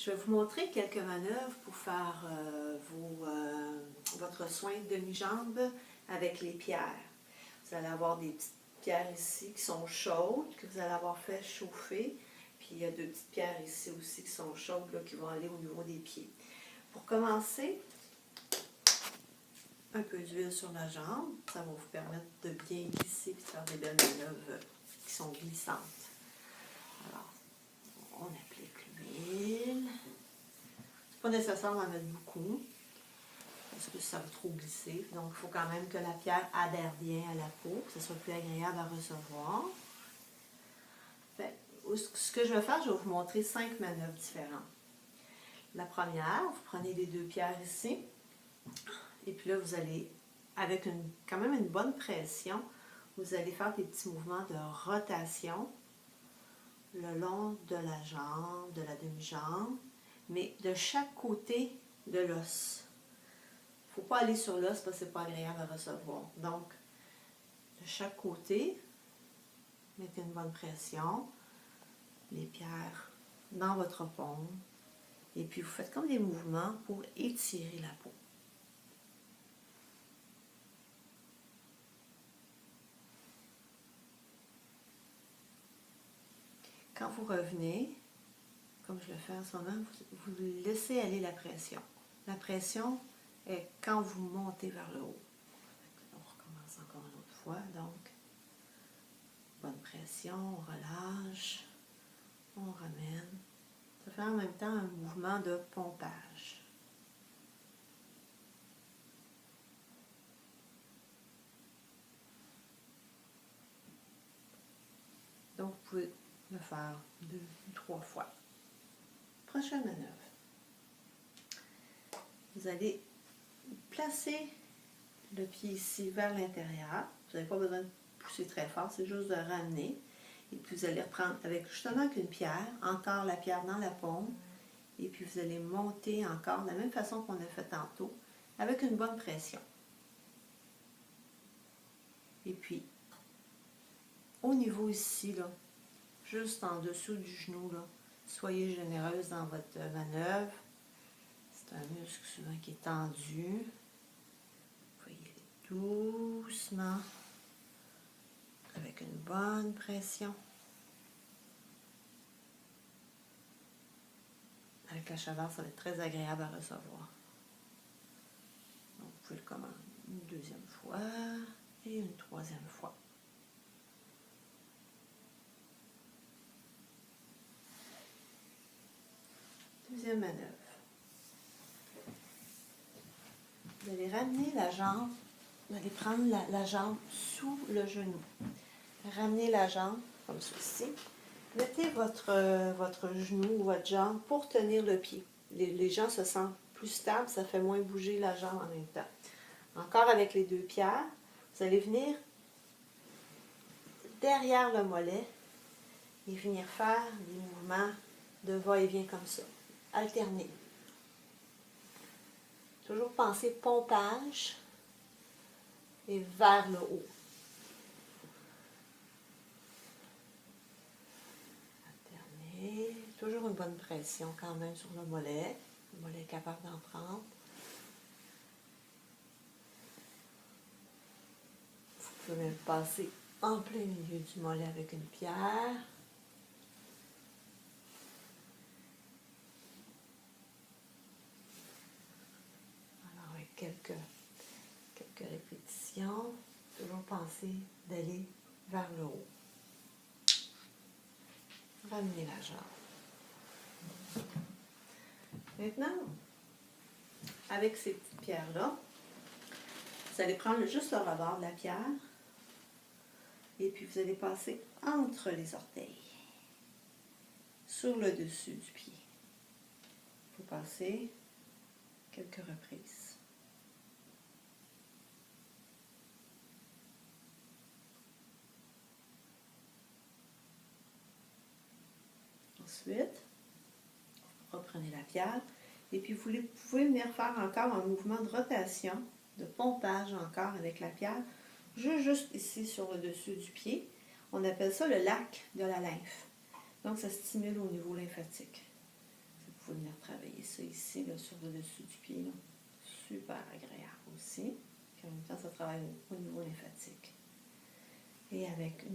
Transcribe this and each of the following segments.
Je vais vous montrer quelques manœuvres pour faire votre soin de demi-jambe avec les pierres. Vous allez avoir des petites pierres ici qui sont chaudes, que vous allez avoir fait chauffer. Puis il y a deux petites pierres ici aussi qui sont chaudes, là, qui vont aller au niveau des pieds. Pour commencer, un peu d'huile sur la jambe. Ça va vous permettre de bien glisser et de faire des belles manœuvres qui sont glissantes. Alors, on applique l'huile. C'est pas nécessaire d'en mettre beaucoup, parce que ça va trop glisser. Donc, il faut quand même que la pierre adhère bien à la peau, que ce soit plus agréable à recevoir. Ce que je vais faire, je vais vous montrer 5 manœuvres différentes. La première, vous prenez les deux pierres ici, et puis là, vous allez, avec quand même une bonne pression, vous allez faire des petits mouvements de rotation le long de la jambe, de la demi-jambe, mais de chaque côté de l'os. Il ne faut pas aller sur l'os parce que ce n'est pas agréable à recevoir. Donc, de chaque côté, mettez une bonne pression, les pierres dans votre paume, et puis vous faites comme des mouvements pour étirer la peau. Quand vous revenez, comme je le fais en ce moment, vous laissez aller la pression. La pression est quand vous montez vers le haut. On recommence encore une autre fois. Donc, bonne pression, on relâche, on ramène. Ça fait en même temps un mouvement de pompage. Donc, vous pouvez le faire 2 ou 3 fois. Prochaine manœuvre. Vous allez placer le pied ici vers l'intérieur. Vous n'avez pas besoin de pousser très fort, c'est juste de ramener. Et puis vous allez reprendre avec justement qu'une pierre, encore la pierre dans la paume. Et puis vous allez monter encore de la même façon qu'on a fait tantôt, avec une bonne pression. Et puis, au niveau ici, là, juste en dessous du genou, là, soyez généreuse dans votre manœuvre. C'est un muscle souvent qui est tendu. Vous pouvez y aller doucement, avec une bonne pression. Avec la chaleur, ça va être très agréable à recevoir. Donc, vous pouvez le commander une deuxième fois et une troisième fois. Deuxième manœuvre. Vous allez ramener la jambe, vous allez prendre la jambe sous le genou. Ramenez la jambe, comme ceci. Mettez votre genou ou votre jambe pour tenir le pied. Les gens se sentent plus stables, ça fait moins bouger la jambe en même temps. Encore avec les deux pierres, vous allez venir derrière le mollet et venir faire des mouvements de va-et-vient comme ça. Alterner. Toujours penser pompage et vers le haut. Alterner. Toujours une bonne pression quand même sur le mollet. Le mollet est capable d'en prendre. Vous pouvez même passer en plein milieu du mollet avec une pierre. Alors avec quelques répétitions, toujours penser d'aller vers le haut. Ramenez la jambe. Maintenant, avec ces petites pierres-là, vous allez prendre juste le rebord de la pierre et puis vous allez passer entre les orteils, sur le dessus du pied. Vous passez quelques reprises. Ensuite, reprenez la pierre et puis vous pouvez venir faire encore un mouvement de rotation, de pompage encore avec la pierre, juste ici sur le dessus du pied. On appelle ça le lac de la lymphe. Donc ça stimule au niveau lymphatique. Vous pouvez venir ça ici, là, sur le dessus du pied. Là. Super agréable aussi. Puis en même temps, ça travaille au niveau lymphatique. Et avec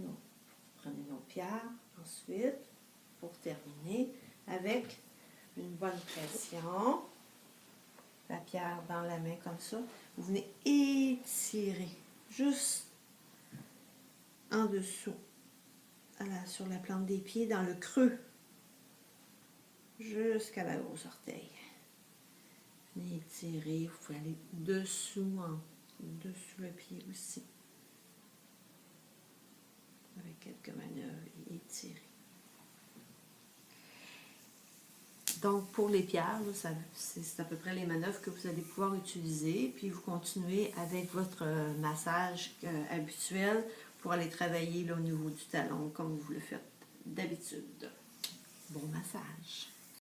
prenez nos pierres ensuite, pour terminer, avec une bonne pression, la pierre dans la main comme ça, vous venez étirer juste en dessous, sur la plante des pieds, dans le creux, jusqu'à la grosse orteil. Venez étirer, vous pouvez aller dessous le pied aussi. Avec quelques manœuvres et étirer. Donc, pour les pierres, c'est à peu près les manœuvres que vous allez pouvoir utiliser. Puis, vous continuez avec votre massage habituel pour aller travailler là, au niveau du talon, comme vous le faites d'habitude. Bon massage!